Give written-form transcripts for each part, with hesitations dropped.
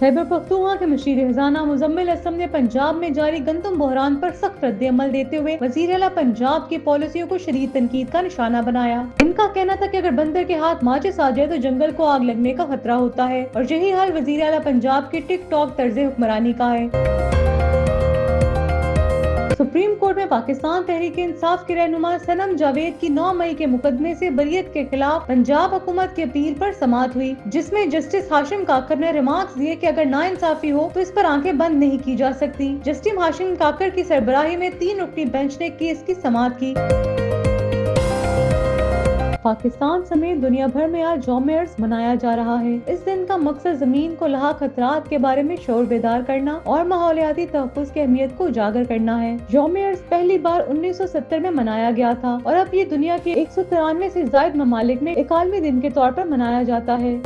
खैबर पख्तूनख्वा के मशीर खजाना मुजम्मिल असलम ने पंजाब में जारी गंदम बहरान पर सख्त रद्द-ए-अमल देते हुए वजीर आला पंजाब की पॉलिसियों को शदीद तनकीद का निशाना बनाया। इनका कहना था कि अगर बंदर के हाथ माचिस आ जाए तो जंगल को आग लगने का खतरा होता है और यही हाल वजीर आला पंजाब की टिक टॉक तर्ज हुक्मरानी का है। सुप्रीम कोर्ट में पाकिस्तान तहरीक-ए-इंसाफ के रहनुमा सनम जावेद की 9 मई के मुकदमे से बरियत के खिलाफ पंजाब हुकूमत की अपील पर समाअत हुई, जिसमें जस्टिस हाशिम काकर ने रिमार्क्स दिए कि अगर नाइंसाफी हो तो इस पर आंखें बंद नहीं की जा सकती। जस्टिस हाशिम काकर की सरबराही में 3 रुकनी बेंच ने केस की समाअत की। पाकिस्तान समेत दुनिया भर में आज जौम अर्ज मनाया जा रहा है। इस दिन का मकसद जमीन को लाक खतरात के बारे में शऊर बेदार करना और माहौलियाती तहफ़्फ़ुज़ की अहमियत को उजागर करना है। जौम अर्ज पहली बार 1970 में मनाया गया था और अब ये दुनिया के 193 से ज़ायद ममालिक में एक आलमी दिन के तौर पर मनाया जाता है।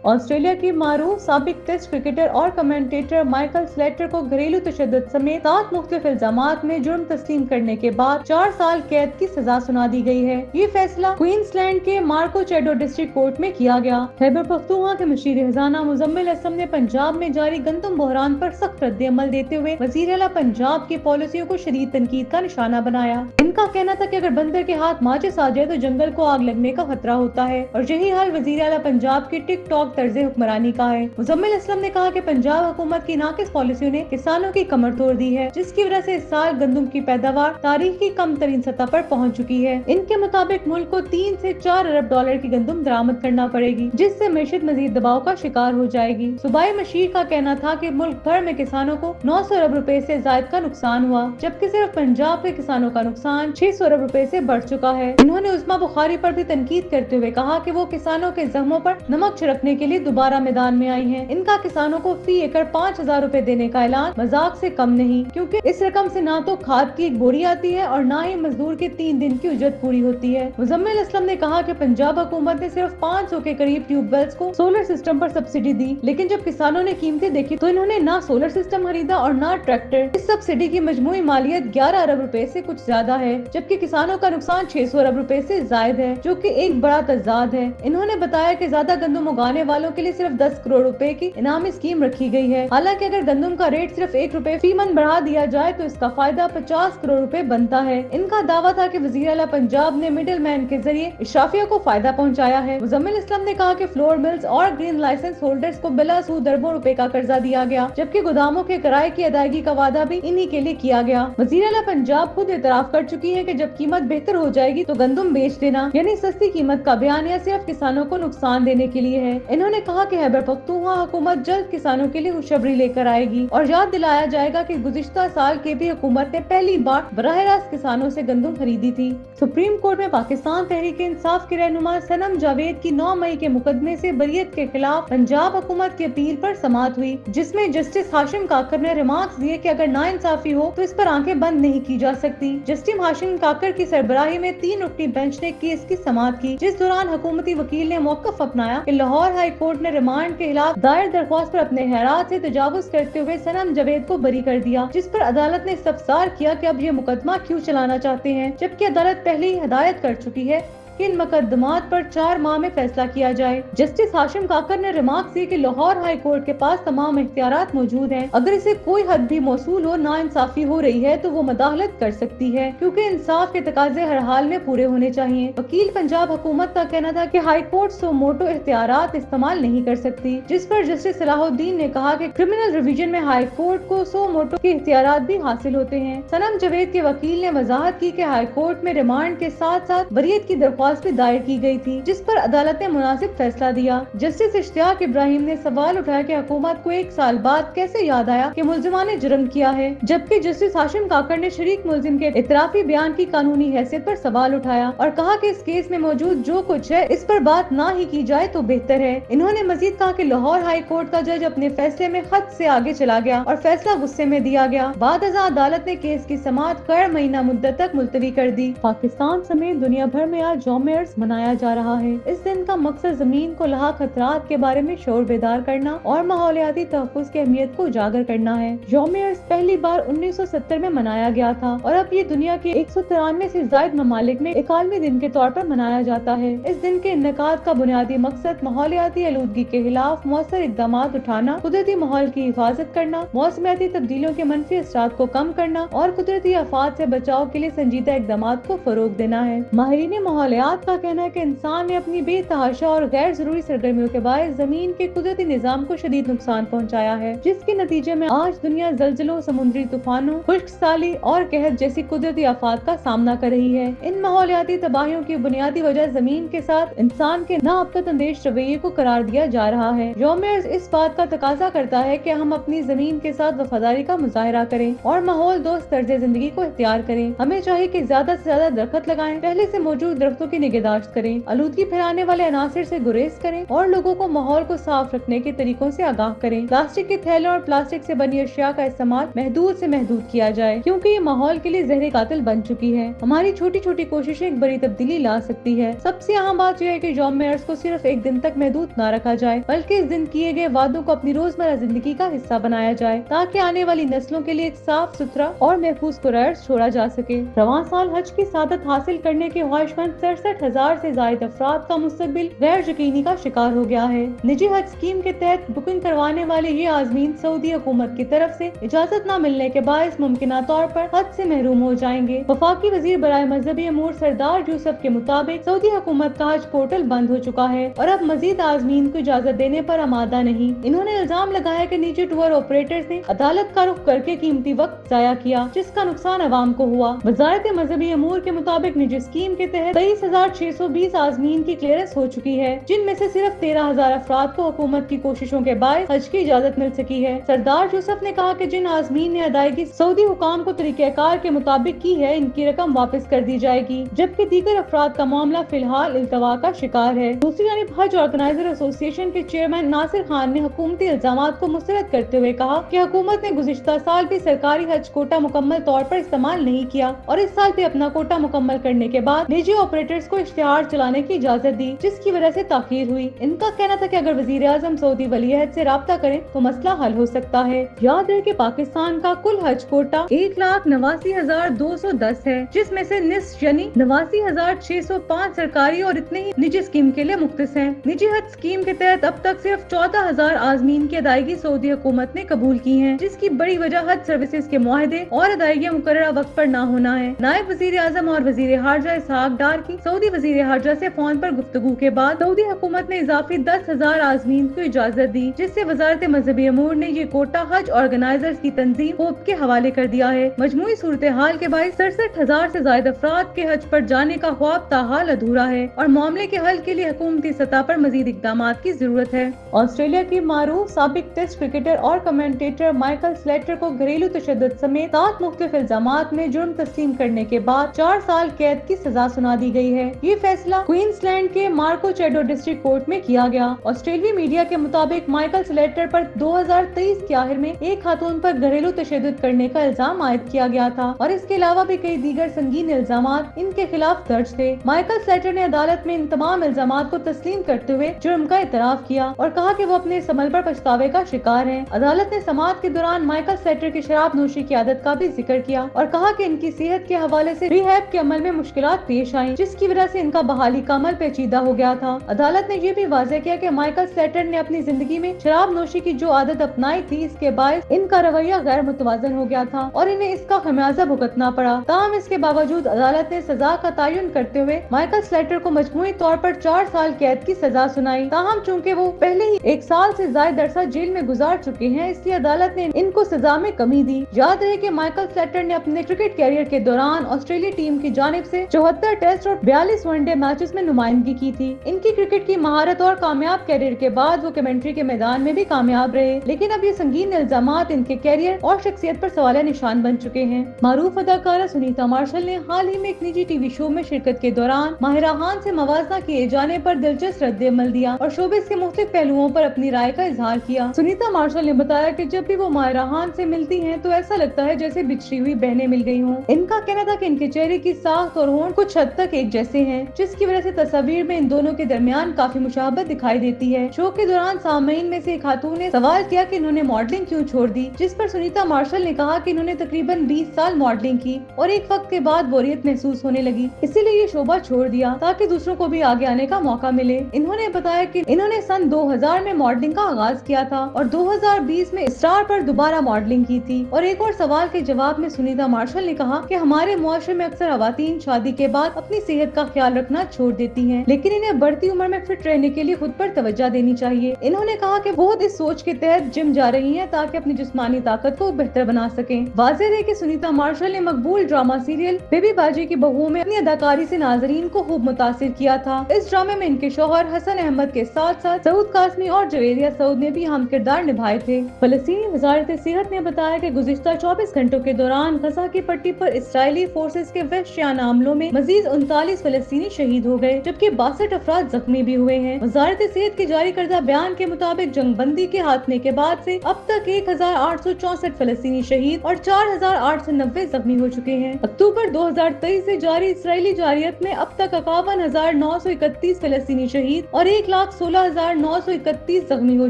ऑस्ट्रेलिया की मारूफ साबिक टेस्ट क्रिकेटर और कमेंटेटर माइकल स्लेटर को घरेलू तशद्दुद समेत 7 मुख्तलिफ इल्जामात में जुर्म तस्लीम करने के बाद 4 साल कैद की सजा सुना दी गई है। ये फैसला क्वींसलैंड के मार्कोचेडो डिस्ट्रिक्ट कोर्ट में किया गया। खैबर पख्तूनख्वा के मशीर खजाना मुजम्मिल असलम ने पंजाब में जारी गंदम बहरान पर सख्त रद्द-ए-अमल देते हुए वजीर आला पंजाब की पॉलिसियों को शदीद तनकीद का निशाना बनाया। इनका कहना था कि अगर बंदर के हाथ माचिस आ जाए तो जंगल को आग लगने का खतरा होता है और यही हाल वजीर आला पंजाब की टिक टॉक तर्ज हुक्मरानी का है। मुजम्मिल असलम ने कहा कि पंजाब हुकूमत की नाकिस पॉलिसियों ने किसानों की कमर तोड़ दी है, जिसकी वजह से इस साल गंदम की पैदावार तारीख की कम तरीन सतह पर पहुंच चुकी है। इनके मुताबिक मुल्क को 3 से 4 अरब डॉलर की गंदम दरामद करना पड़ेगी, जिससे मईशत मजीद दबाव का शिकार हो जाएगी। सूबाई मशीर का कहना था कि मुल्क भर में किसानों को 900 अरब रुपए से ज्यादा का नुकसान हुआ, जबकि सिर्फ पंजाब के किसानों का नुकसान 600 अरब रुपए से बढ़ चुका है। उन्होंने उस्मा बुखारी पर भी तनकीद करते हुए कहा कि वो किसानों के जख्मों पर नमक छिड़कने के लिए दोबारा मैदान में आई हैं। इनका किसानों को फी एकड़ 5000 रुपए देने का ऐलान मजाक से कम नहीं, क्योंकि इस रकम से ना तो खाद की एक बोरी आती है और ना ही मजदूर के 3 दिन की उजरत पूरी होती है। मुजम्मिल असलम ने कहा कि पंजाब हुकूमत ने सिर्फ 500 के करीब ट्यूबवेल्स को सोलर सिस्टम पर सब्सिडी दी, लेकिन जब किसानों ने कीमतें देखी तो इन्होंने ना सोलर सिस्टम खरीदा और ना ट्रैक्टर। इस सब्सिडी की मजमूई मालियत 11 अरब रुपए से कुछ ज्यादा है, जबकि किसानों का नुकसान 600 अरब रुपए से जायद है, जो कि एक बड़ा तजाद है। इन्होंने बताया कि ज्यादा गंदम उगाने वालों के लिए सिर्फ 10 करोड़ रुपए की इनामी स्कीम रखी गई है। हालांकि अगर गंदम का रेट सिर्फ 1 रुपए फी मन बढ़ा दिया जाए तो इसका फायदा 50 करोड़ रुपए बनता है। इनका दावा था कि वजीर आला पंजाब ने मिडिल मैन के जरिए इशराफिया को फायदा पहुंचाया है। मुजम्मिल असलम ने कहा कि फ्लोर मिल्स और ग्रीन लाइसेंस होल्डर्स को बिला सूद अरबों रुपए का कर्जा दिया गया, जबकि गोदामों के किराए की अदायगी का वादा भी इन्हीं के लिए किया गया। वजीर आला पंजाब खुद एतराफ कर चुकी है कि जब कीमत बेहतर हो जाएगी तो गंदम बेच देना, यानी सस्ती कीमत का बयानिया सिर्फ किसानों को नुकसान देने के लिए है। इन्होंने कहा कि खैबर पख्तूनख्वा हुकूमत जल्द किसानों के लिए खुशखबरी लेकर आएगी और याद दिलाया जाएगा कि गुज़िश्ता साल के भी हुकूमत ने पहली बार बराह रास्त किसानों से गंदम खरीदी थी। सुप्रीम कोर्ट में पाकिस्तान तहरीक-ए-इंसाफ के रहनुमा सनम जावेद की 9 मई के मुकदमे से बरियत के खिलाफ पंजाब हुकूमत की अपील पर समाअत हुई, जिसमें जस्टिस हाशिम काकर ने रिमार्क्स दिए कि अगर नाइंसाफी हो तो इस पर आंखें बंद नहीं की जा सकती। जस्टिस हाशिम काकर की सरबराही में 3 रुकनी बेंच ने केस की समाअत की, जिस दौरान हुकूमती वकील ने मौक़िफ़ अपनाया कि लाहौर हाई कोर्ट ने रिमांड के खिलाफ दायर दरख्वास्त पर अपने हैरात से तजावुज करते हुए सनम जावेद को बरी कर दिया, जिस पर अदालत ने इस्तफसार किया कि अब ये मुकदमा क्यों चलाना चाहते हैं, जबकि अदालत पहले ही हिदायत कर चुकी है कि इन मुकदमात पर 4 माह में फैसला किया जाए। जस्टिस हाशिम काकर ने रिमार्क दिए कि लाहौर हाई कोर्ट के पास तमाम इख्तियारात मौजूद हैं। अगर इसे कोई हद भी मौसूल हो नाइंसाफी हो रही है तो वो मदाखलत कर सकती है, क्योंकि इंसाफ के तकाजे हर हाल में पूरे होने चाहिए। वकील पंजाब हुकूमत का कहना था कि हाई कोर्ट सो मोटो इख्तियारात इस्तेमाल नहीं कर सकती, जिस पर जस्टिस सलाहुद्दीन ने कहा कि क्रिमिनल रिवीजन में हाई कोर्ट को सो मोटो के इख्तियारात भी हासिल होते हैं। सनम जावेद के वकील ने वजाहत की कि हाई कोर्ट में रिमांड के साथ साथ बरियत की दरख्वास्त भी दायर की गई थी, जिस पर अदालत ने मुनासिब फैसला दिया। जस्टिस इश्तियाक इब्राहिम ने सवाल उठाया कि हुकूमत को 1 साल बाद कैसे याद आया कि मुल्जिमा ने जुर्म किया है, जबकि जस्टिस हाशिम काकर ने शरीक मुल्जिम के इतराफी बयान की कानूनी हैसियत पर सवाल उठाया और कहा कि इस केस में मौजूद जो कुछ है इस पर बात ना ही की जाए तो बेहतर है। इन्होंने मजीद कहा कि लाहौर हाई कोर्ट का जज अपने फैसले में खत से आगे चला गया और फैसला गुस्से में दिया गया। बाद अदालत ने केस की समाअत 1 महीना मुद्दत तक मुलतवी कर दी। पाकिस्तान समेत दुनिया भर में आज यौम अर्ज़ मनाया जा रहा है। इस दिन का मकसद जमीन को लाक खतरात के बारे में शोर बेदार करना और माहौलियाती तहफ़्फ़ुज़ की अहमियत को उजागर करना है। यौम अर्ज़ पहली बार 1970 में मनाया गया था और अब ये दुनिया के 193 से ज़ायद ममालिक में एक आलमी दिन के तौर पर मनाया जाता है। इस दिन के इनेकाद का बुनियादी मकसद माहौलियाती आलूदगी के खिलाफ मौसर इक़दामात उठाना, कुदरती माहौल की हिफाजत करना, मौसमियाती तब्दीलियों के मनफी असरात को कम करना और कुदरती आफात से बचाव के लिए संजीदा इक़दामात को फरोग देना है। माहिरीन माहौलियात का कहना है कि इंसान ने अपनी बेतहाशा और गैर जरूरी सरगर्मियों के बायस जमीन के कुदरती निज़ाम को शदीद नुकसान पहुँचाया है, जिसके नतीजे में आज दुनिया ज़ल्ज़लों, समुद्री तूफानों, खुश्क साली और कहत जैसी कुदरती आफात का सामना कर रही है। इन माहौलियाती तबाहियों की बुनियादी वजह जमीन के साथ इंसान के नाअब्कत अंदेश रवैये को करार दिया जा रहा है। यौम अर्ज़ इस बात का तकाजा करता है कि हम अपनी जमीन के साथ वफादारी का मुजाहरा करें और माहौल दोस्त तर्ज जिंदगी को इख्तियार करें। हमें चाहिए कि ज्यादा से ज्यादा दरख्त लगाएं, पहले से मौजूद दरख्तों की निगहदाश्त करें, आलूदगी फैलाने वाले अनासिर से गुरेज करें और लोगों को माहौल को साफ रखने के तरीकों से आगाह करें। प्लास्टिक के थैलों और प्लास्टिक से बनी अशिया का इस्तेमाल महदूद से महदूद किया जाए, क्योंकि ये माहौल के लिए जहर कातिल बन चुकी है। हमारी छोटी छोटी कोशिशें एक बड़ी तब्दीली ला सकती है। सबसे अहम बात यह है कि यौम अर्ज़ को सिर्फ एक दिन तक महदूद न रखा जाए, बल्कि इस दिन किए गए वादों को अपनी रोजमर्रा जिंदगी का हिस्सा बनाया जाए, ताकि आने वाली नस्लों के लिए एक साफ सुथरा और महफूज कुरअर्ज़ छोड़ा जा सके। रवां साल हज की सादत हासिल करने के ख्वाहिशमंद 67,000 से ज्यादा अफराद का मुस्तकबिल गैर यकीनी का शिकार हो गया है। निजी हज स्कीम के तहत बुकिंग करवाने वाले ये आज़मीन सऊदी हुकूमत की तरफ से इजाजत न मिलने के बायस मुमकिना तौर पर हज से महरूम हो जाएंगे। वफाकी वजीर बराए मजहबी अमूर सरदार यूसुफ के मुताबिक सऊदी हुकूमत का हज पोर्टल बंद हो चुका है और अब मजीद आज़मीन को इजाजत देने पर आमादा नहीं। इन्होंने इल्जाम लगाया कि निजी टूर ऑपरेटर्स ने अदालत का रुख करके कीमती वक्त जाया किया, जिसका नुकसान अवाम को हुआ। वजारत मजहबी अमूर के मुताबिक निजी स्कीम के तहत 23,620 आज़मीन की क्लियरेंस हो चुकी है, जिनमें से सिर्फ 13,000 अफराद को हुकूमत की कोशिशों के बाद हज की इजाजत मिल सकी है। सरदार यूसुफ ने कहा कि जिन आज़मीन ने अदायगी सऊदी हुकाम को तरीक़ेकार के मुताबिक की है, इनकी रकम वापस कर दी जाएगी, जबकि दीगर अफराद का मामला फिलहाल इल्तवा का शिकार है। दूसरी जानिब हज ऑर्गेनाइजर एसोसिएशन के चेयरमैन नासिर खान ने हुकूमती इल्जामात को मुस्तरद करते हुए कहा कि हुकूमत ने गुज़िश्ता साल भी सरकारी हज कोटा मुकम्मल तौर पर इस्तेमाल नहीं किया और इस साल भी अपना कोटा मुकम्मल करने के बाद निजी ऑपरेटर्स को इश्तिहार चलाने की इजाजत दी, जिसकी वजह से ताखीर हुई। इनका कहना था कि अगर वजीर आज़म सऊदी वलीअहद से राब्ता करें तो मसला हल हो सकता है। याद रहे कि पाकिस्तान का कुल हज कोटा 1,89,210 है, जिसमें से निस्फ यानी 89,605 सरकारी और इतने ही निजी स्कीम के लिए मुख्तस हैं। निजी हज स्कीम के तहत अब तक सिर्फ 14,000 आज़मीन की अदायगी सऊदी हुकूमत ने कबूल की है, जिसकी बड़ी वजह हज सर्विसेज के मुआहदे और अदायगियां मुकर्ररा वक्त पर न होना है। नायब वजीर आज़म और वजीर हारजा इसहाक डार की सऊदी वजीर हारजा से फोन पर गुफ्तगू के बाद सऊदी हुकूमत ने इजाफी 10,000 आज़मीन को इजाजत दी, जिससे वजारत मजहबी अमूर ने ये कोटा हज ऑर्गेनाइजर्स की तंजीम होप के हवाले कर दिया है। मजमूई सूरत हाल के बायस 67,000 से ज्यादा अफराद के हज पर जाने का ख्वाब ताहाल अधूरा है और मामले के हल के लिए हुकूमती सतह पर मजीद इक़दामात की जरूरत है। ऑस्ट्रेलिया की मारूफ साबिक टेस्ट क्रिकेटर और कमेंटेटर माइकल स्लेटर को घरेलू तशद्दुद समेत 7 मुख्तलिफ इल्जामात में जुर्म तस्लीम करने के बाद 4 साल कैद की सजा सुना दी गई है। ये फैसला क्वींसलैंड के मार्कोचेडो डिस्ट्रिक्ट कोर्ट में किया गया। ऑस्ट्रेलियाई मीडिया के मुताबिक माइकल स्लेटर पर 2023 के आखिर में एक खातून पर घरेलू तशद्दुद करने का इल्जाम आयद किया गया था और इसके अलावा भी कई दीगर संगीन इल्जामात इनके खिलाफ दर्ज थे। माइकल स्लेटर ने अदालत में इन तमाम इल्जामात को तस्लीम करते हुए जुर्म का इतराफ किया और कहा कि वो अपने इस अमल पर पछतावे का शिकार है। अदालत ने समाअत के दौरान माइकल स्लेटर की शराब नोशी की आदत का भी जिक्र किया और कहा कि इनकी सेहत के हवाले से रिहैब के अमल में मुश्किलात पेश आई, जिसकी वजह से इनका बहाली का अमल पेचीदा हो गया था। अदालत ने ये भी वाज़ेह किया कि माइकल स्लेटर ने अपनी जिंदगी में शराब नोशी की जो आदत अपनाई थी, इसके बायस इनका रवैया गैर मुतवाजन हो गया था और इन्हें इसका खमियाजा भुगतना पड़ा। ताहम इसके बावजूद अदालत ने सजा का तयन करते हुए माइकल स्लेटर को मजमूई तौर पर 4 साल कैद की सजा सुनाई। ताहम चूँकि वो पहले ही 1 साल से ज्यादा अरसा जेल में गुजार चुके हैं, इसलिए अदालत ने इनको सजा में कमी दी। याद रहे कि माइकल स्लेटर ने अपने क्रिकेट कैरियर के दौरान ऑस्ट्रेलिया टीम की जानिब से 74 टेस्ट और 42 वनडे मैचेस में नुमाइंदगी की थी। इनकी क्रिकेट की महारत और कामयाब कैरियर के बाद वो कमेंट्री के मैदान में भी कामयाब रहे, लेकिन अब ये संगीन इल्जामात इनके कैरियर और शख्सियत पर सवालिया निशान बन चुके हैं। मारूफ अदाकारा सुनीता मार्शल ने हाल ही में एक निजी टीवी शो में शिरकत के दौरान माहिरा खान से मवाजना किए जाने पर दिलचस्प रद्द-ए-अमल दिया और शोबिस के मुख्तलिफ पहलुओं पर अपनी राय का इजहार किया। सुनीता मार्शल ने बताया कि जब भी वो माहिरा खान से मिलती हैं तो ऐसा लगता है जैसे बिछड़ी हुई बहनें मिल गई हों। इनका कहना था कि इनके चेहरे की साख्त और होंठ कुछ हद तक एक जैसे जैसे हैं, जिसकी वजह से तस्वीर में इन दोनों के दरमियान काफी मुशाबहत दिखाई देती है। शो के दौरान सामईन में से एक खातून ने सवाल किया कि इन्होंने मॉडलिंग क्यों छोड़ दी, जिस पर सुनीता मार्शल ने कहा कि इन्होंने तकरीबन 20 साल मॉडलिंग की और एक वक्त के बाद बोरियत महसूस होने लगी, इसीलिए ये शोबा छोड़ दिया ताकि दूसरों को भी आगे आने का मौका मिले। इन्होंने बताया कि इन्होंने सन 2000 में मॉडलिंग का आगाज किया था और 2020 में स्टार पर दोबारा मॉडलिंग की थी। और एक और सवाल के जवाब में सुनीता मार्शल ने कहा कि हमारे मुआशरे में अक्सर खवातीन शादी के बाद अपनी सेहत का ख्याल रखना छोड़ देती हैं, लेकिन इन्हें बढ़ती उम्र में फिट रहने के लिए खुद पर तवज्जो देनी चाहिए। इन्होंने कहा कि वो इस सोच के तहत जिम जा रही हैं ताकि अपनी जिस्मानी ताकत को बेहतर बना सकें। वाज़ेह है कि सुनीता मार्शल ने मकबूल ड्रामा सीरियल बेबी बाजी की बहुओं में अपनी अदाकारी से नाजरीन को खूब मुतासिर किया था। इस ड्रामे में इनके शौहर हसन अहमद के साथ साथ सऊद कासमी और जवेरिया सऊद ने भी अहम किरदार निभाए थे। फलस्तीनी वजारत सेहत ने बताया कि गुज़िश्ता 24 घंटों के दौरान गजा की पट्टी पर इसराइली फोर्सेस के वहशियाना हमलों में मजीद 39 फलस्तीनी शहीद हो गए, जबकि 62 अफराद जख्मी भी हुए हैं। वजारत सेहत के जारी करदा बयान के मुताबिक जंगबंदी के हाथमे के बाद से अब तक 1864 फलस्तीनी शहीद और 4890 जख्मी हो चुके हैं। अक्टूबर 2023 से जारी इसराइली जारियत में अब तक 51,931 फलस्तीनी शहीद और 1,16,931 जख्मी हो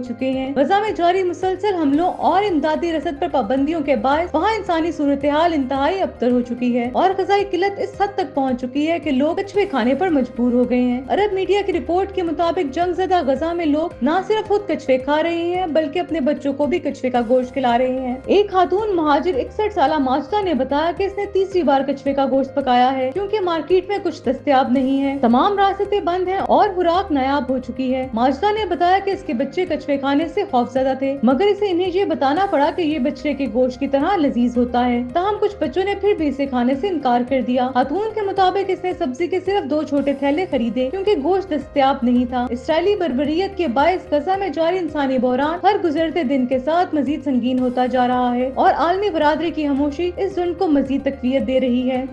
चुके हैं। गजा में जारी मुसलसल हमलों और इमदादी रसद पर पाबंदियों के बाद वहाँ इंसानी सूरत हाल इंतहाई अबतर हो चुकी है और गजाई किल्लत इस हद तक पहुँच चुकी है कि लोग कछुए खाने पर मजबूर हो गए हैं। अरब मीडिया की रिपोर्ट के मुताबिक जंगज़दा गजा में लोग न सिर्फ खुद कछुए खा रहे हैं बल्कि अपने बच्चों को भी कछुए का गोश्त खिला रहे हैं। एक खातून महाजिर 61 साला माजदा ने बताया कि इसने तीसरी बार कछुए का गोश्त पकाया है क्योंकि मार्केट में कुछ दस्तयाब नहीं है, तमाम रास्ते बंद हैं और खुराक नायाब हो चुकी है। माजदा ने बताया कि इसके बच्चे कछुए खाने से खौफजदा थे, मगर इसे इन्हें ये बताना पड़ा कि ये बछड़े के गोश्त की तरह लजीज होता है। ताहम कुछ बच्चों ने फिर भी इसे खाने से इनकार कर दिया। खातून के मुताबिक इसने सब्जी के सिर्फ 2 छोटे थैले खरीदे क्योंकि गोश्त दस्तयाब नहीं था। इसराइली बर्बरियत के बायस गजा में जारी इंसानी बहरान हर गुजरते दिन के साथ मजीद संगीन होता जा रहा है और आलमी बरादरी की खामोशी इस जुल्म को मजीद तकवीत दे रही है।